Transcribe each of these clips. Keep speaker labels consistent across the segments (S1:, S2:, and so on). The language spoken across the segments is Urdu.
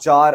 S1: 4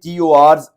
S1: TORs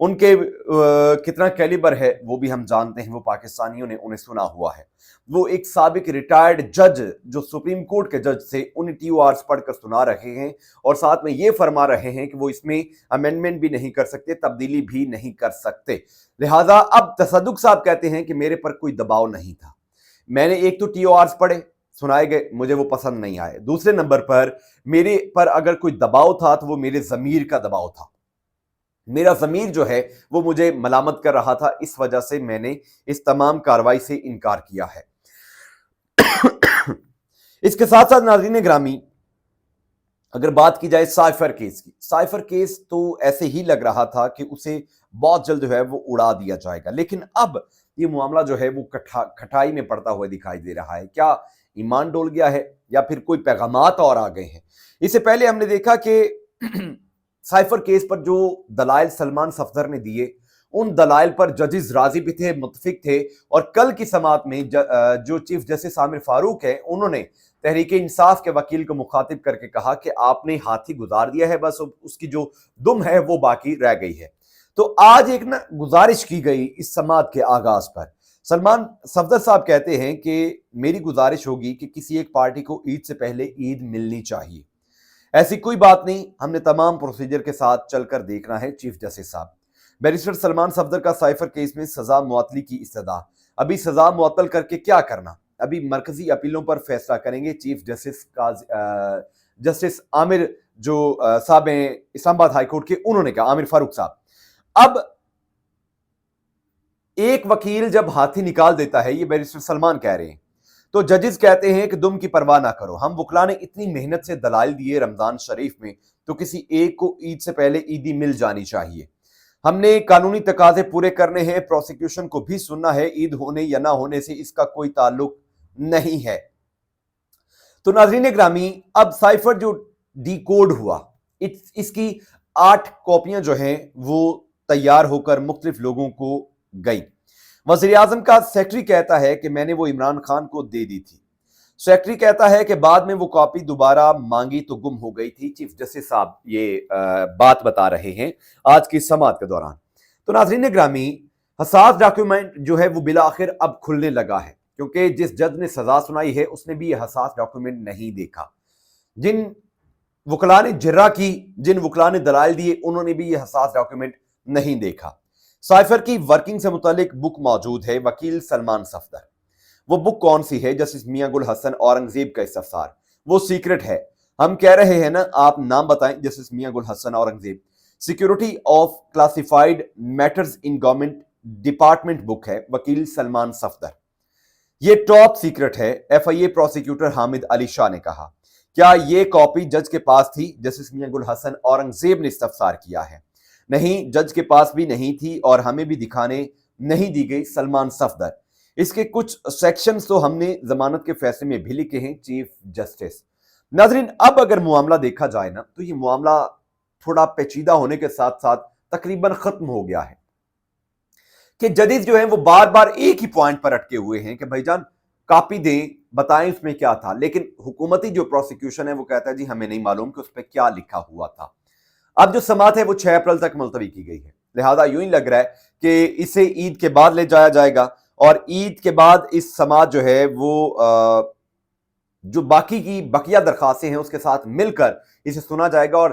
S1: ان کے کتنا کیلیبر ہے وہ بھی ہم جانتے ہیں، وہ پاکستانیوں نے انہیں سنا ہوا ہے۔ وہ ایک سابق ریٹائرڈ جج جو سپریم کورٹ کے جج سے انہیں ٹی او آرز پڑھ کر سنا رہے ہیں اور ساتھ میں یہ فرما رہے ہیں کہ وہ اس میں امینڈمنٹ بھی نہیں کر سکتے، تبدیلی بھی نہیں کر سکتے۔ لہٰذا اب تصدق صاحب کہتے ہیں کہ میرے پر کوئی دباؤ نہیں تھا، میں نے ایک تو ٹی او آرز پڑھے، سنائے گئے، مجھے وہ پسند نہیں آئے، دوسرے نمبر پر میرے پر اگر کوئی دباؤ تھا تو وہ میرے ضمیر کا دباؤ تھا، میرا ضمیر جو ہے وہ مجھے ملامت کر رہا تھا، اس وجہ سے میں نے اس تمام کارروائی سے انکار کیا ہے۔ اس کے ساتھ ساتھ ناظرین گرامی، اگر بات کی جائے سائفر کیس کی، سائفر کیس تو ایسے ہی لگ رہا تھا کہ اسے بہت جلد جو ہے وہ اڑا دیا جائے گا، لیکن اب یہ معاملہ جو ہے وہ کھٹائی میں پڑتا ہوا دکھائی دے رہا ہے۔ کیا ایمان ڈول گیا ہے یا پھر کوئی پیغامات اور آ گئے ہیں؟ اس سے پہلے ہم نے دیکھا کہ سائفر کیس پر جو دلائل سلمان صفدر نے دیے، ان دلائل پر ججز راضی بھی تھے، متفق تھے، اور کل کی سماعت میں جو چیف جسٹس عامر فاروق ہے، انہوں نے تحریک انصاف کے وکیل کو مخاطب کر کے کہا کہ آپ نے ہاتھی گزار دیا ہے، بس اس کی جو دم ہے وہ باقی رہ گئی ہے۔ تو آج ایک گزارش کی گئی اس سماعت کے آغاز پر، سلمان صفدر صاحب کہتے ہیں کہ میری گزارش ہوگی کہ کسی ایک پارٹی کو عید سے پہلے عید ملنی چاہیے، ایسی کوئی بات نہیں، ہم نے تمام پروسیجر کے ساتھ چل کر دیکھنا ہے۔ چیف جسٹس صاحب، بیرسٹر سلمان صفدر کا سائفر کیس میں سزا معطلی کی استدعا، ابھی سزا معطل کر کے کیا کرنا، ابھی مرکزی اپیلوں پر فیصلہ کریں گے۔ چیف جسٹس جسٹس عامر جو صاحب ہیں اسلام آباد ہائی کورٹ کے، انہوں نے کہا، عامر فاروق صاحب، اب ایک وکیل جب ہاتھی نکال دیتا ہے، یہ بیرسٹر سلمان کہہ رہے ہیں، تو ججز کہتے ہیں کہ دم کی پرواہ نہ کرو، ہم وکلا نے اتنی محنت سے دلائل دیے رمضان شریف میں، تو کسی ایک کو عید سے پہلے عیدی مل جانی چاہیے، ہم نے قانونی تقاضے پورے کرنے ہیں، پروسیکیوشن کو بھی سننا ہے، عید ہونے یا نہ ہونے سے اس کا کوئی تعلق نہیں ہے۔ تو ناظرین گرامی، اب سائفر جو ڈی کوڈ ہوا، اس کی 8 کاپیاں جو ہیں وہ تیار ہو کر مختلف لوگوں کو گئی۔ وزیر اعظم کا سیکرٹری کہتا ہے کہ میں نے وہ عمران خان کو دے دی تھی، سیکرٹری کہتا ہے کہ بعد میں وہ کاپی دوبارہ مانگی تو گم ہو گئی تھی۔ چیف جسٹس صاحب یہ بات بتا رہے ہیں آج کی سماعت کے دوران۔ تو ناظرین گرامی، حساس ڈاکیومنٹ جو ہے وہ بالآخر اب کھلنے لگا ہے، کیونکہ جس جج نے سزا سنائی ہے اس نے بھی یہ حساس ڈاکیومنٹ نہیں دیکھا، جن وکلا نے جرہ کی، جن وکلا نے دلائل دیے، انہوں نے بھی یہ حساس ڈاکیومنٹ نہیں دیکھا۔ سائفر کی ورکنگ سے متعلق بک موجود ہے، وکیل سلمان صفدر، وہ بک کون سی ہے؟ جسٹس میاں گل حسن اورنگزیب کا استفسار، وہ سیکرٹ ہے، ہم کہہ رہے ہیں نا، آپ نام بتائیں۔ Justice Mian Gul Hassan Aurangzeb, security of classified matters in government department book ہے، وکیل سلمان صفدر، یہ ٹاپ سیکرٹ ہے۔ F I A prosecutor Hamid Ali Shah نے کہا، کیا یہ کاپی جج کے پاس تھی؟ جسٹس میاں گل حسن اورنگزیب نے استفسار کیا ہے، نہیں، جج کے پاس بھی نہیں تھی اور ہمیں بھی دکھانے نہیں دی گئی۔ سلمان صفدر، اس کے کچھ سیکشنز تو ہم نے ضمانت کے فیصلے میں بھی لکھے ہیں چیف جسٹس۔ ناظرین، اب اگر معاملہ دیکھا جائے نا، تو یہ معاملہ تھوڑا پیچیدہ ہونے کے ساتھ ساتھ تقریباً ختم ہو گیا ہے، کہ ججز جو ہیں وہ بار بار ایک ہی پوائنٹ پر اٹکے ہوئے ہیں کہ بھائی جان کاپی دیں، بتائیں اس میں کیا تھا، لیکن حکومتی جو پروسیکیوشن ہے وہ کہتا ہے جی ہمیں نہیں معلوم کہ اس پہ کیا لکھا ہوا تھا۔ اب جو سماعت ہے وہ 6 اپریل تک ملتوی کی گئی ہے، لہذا یوں ہی لگ رہا ہے کہ اسے عید کے بعد لے جایا جائے گا، اور عید کے بعد اس سماعت جو ہے وہ جو باقی کی بقیہ درخواستیں ہیں اس کے ساتھ مل کر اسے سنا جائے گا، اور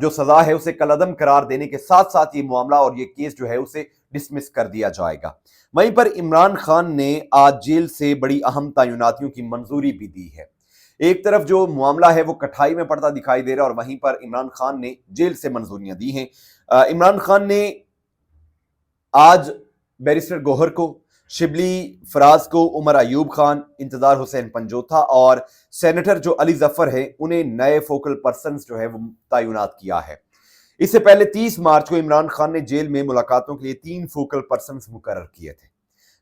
S1: جو سزا ہے اسے کالعدم قرار دینے کے ساتھ ساتھ یہ معاملہ اور یہ کیس جو ہے اسے ڈسمس کر دیا جائے گا۔ وہیں پر عمران خان نے آج جیل سے بڑی اہم تعیناتیوں کی منظوری بھی دی ہے۔ ایک طرف جو معاملہ ہے وہ کٹھائی میں پڑتا دکھائی دے رہا ہے، اور وہیں پر عمران خان نے جیل سے منظوریاں دی ہیں۔ عمران خان نے آج بیرسٹر گوہر کو، شبلی فراز کو، عمر ایوب خان، انتظار حسین پنجوتھا اور سینیٹر جو علی ظفر ہے، انہیں نئے فوکل پرسنز جو ہے وہ تعینات کیا ہے۔ اس سے پہلے 30 مارچ کو عمران خان نے جیل میں ملاقاتوں کے لیے 3 فوکل پرسنز مقرر کیے تھے،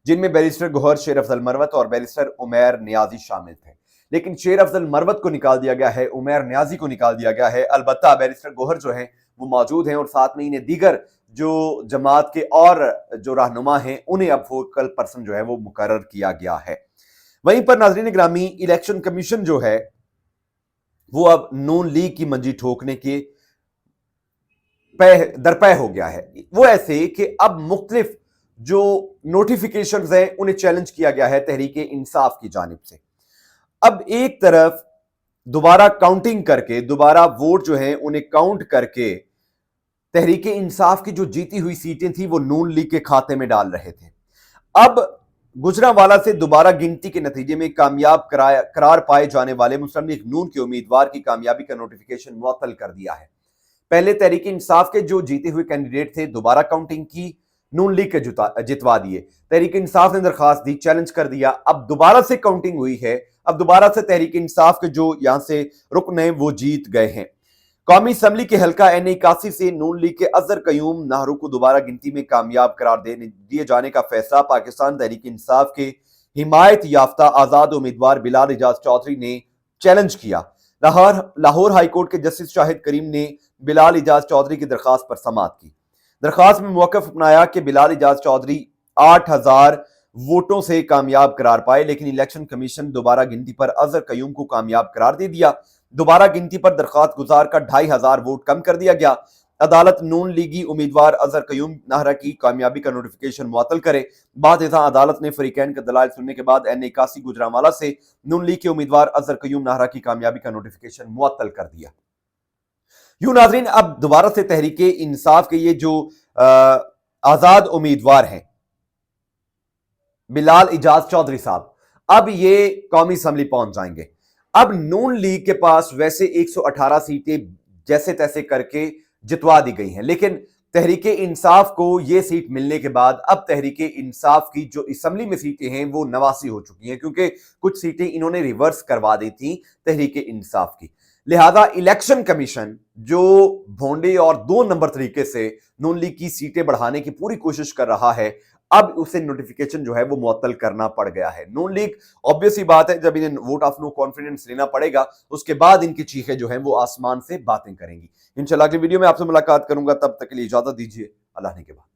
S1: جن میں بیرسٹر گوہر، شیر افضل مروت اور بیرسٹر عمیر نیازی شامل تھے، لیکن شیر افضل مروت کو نکال دیا گیا ہے، عمیر نیازی کو نکال دیا گیا ہے۔ البتہ بیرسٹر گوہر جو ہیں وہ موجود ہیں، اور ساتھ میں انہیں دیگر جو جماعت کے اور جو رہنما ہیں انہیں اب فوکل پرسن جو ہے وہ مقرر کیا گیا ہے۔ وہیں پر ناظرین گرامی، الیکشن کمیشن جو ہے وہ اب نون لیگ کی منجی ٹھوکنے کے درپے ہو گیا ہے. وہ ایسے کہ اب مختلف جو نوٹیفیکیشنز ہیں انہیں چیلنج کیا گیا ہے تحریک انصاف کی جانب سے. اب ایک طرف دوبارہ کاؤنٹنگ کر کے دوبارہ ووٹ جو ہیں انہیں کاؤنٹ کر کے تحریک انصاف کی جو جیتی ہوئی سیٹیں تھیں وہ نون لیگ کے کھاتے میں ڈال رہے تھے. اب گجرانوالہ سے دوبارہ گنتی کے نتیجے میں کامیاب قرار پائے جانے والے مسلم لیگ نون کے امیدوار کی کامیابی کا نوٹیفیکیشن معطل کر دیا ہے. پہلے تحریک انصاف کے جو جیتے ہوئے کینڈیڈیٹ تھے دوبارہ کاؤنٹنگ کی، نون لیگ کے جتوا دیے. تحریک انصاف نے درخواست دی، چیلنج کر دیا. اب دوبارہ سے کاؤنٹنگ ہوئی ہے، اب دوبارہ سے تحریک انصاف کے جو یہاں سے رکن ہیں وہ جیت گئے ہیں. قومی اسمبلی کے حلقہ این81 سے نون لیگ کے اظہر قیوم نہرو کو دوبارہ گنتی میں کامیاب قرار دیے جانے کا فیصلہ پاکستان تحریک انصاف کے حمایت یافتہ آزاد امیدوار بلال اعجاز چودھری نے چیلنج کیا. لاہور ہائی کورٹ کے جسٹس شاہد کریم نے بلال اعجاز چودھری کی درخواست پر سماعت کی. درخواست میں موقف اپنایا کہ بلال اعجاز چودھری 8000 ووٹوں سے کامیاب قرار پائے، لیکن الیکشن کمیشن دوبارہ گنتی پر اظہر قیوم کو کامیاب قرار دے دیا. دوبارہ گنتی پر درخواست گزار کا 2500 ووٹ کم کر دیا گیا. عدالت نون لیگی امیدوار اظہر قیوم نہرا کی کامیابی کا نوٹیفیکیشن معطل کرے. بعد ازاں عدالت نے فریقین کا دلائل سننے کے بعد این81 گجرانوالہ سے نون لیگ کے امیدوار اظہر قیوم نہرا کی کامیابی کا نوٹیفیکیشن معطل کر دیا. یوں ناظرین، اب دوبارہ سے تحریک انصاف کے یہ جو آزاد امیدوار ہیں بلال اعجاز چودھری صاحب، اب یہ قومی اسمبلی پہنچ جائیں گے. اب نون لیگ کے پاس ویسے 118 سیٹیں جیسے تیسے کر کے جتوا دی گئی ہیں، لیکن تحریک انصاف کو یہ سیٹ ملنے کے بعد اب تحریک انصاف کی جو اسمبلی میں سیٹیں ہیں وہ 89 ہو چکی ہیں، کیونکہ کچھ سیٹیں انہوں نے ریورس کروا دی تھیں تحریک انصاف کی. لہذا الیکشن کمیشن جو بھونڈے اور 2 نمبر طریقے سے نون لیگ کی سیٹیں بڑھانے کی پوری کوشش کر رہا ہے، اب اسے نوٹیفیکیشن جو ہے وہ معطل کرنا پڑ گیا ہے. نون لیگ obvious ہی بات ہے، جب انہیں ووٹ آف نو کانفیڈنس لینا پڑے گا اس کے بعد ان کی چیخیں جو ہیں وہ آسمان سے باتیں کریں گی. انشاءاللہ اگلی ویڈیو میں آپ سے ملاقات کروں گا، تب تک کے لیے اجازت دیجیے. اللہ نے کے بعد.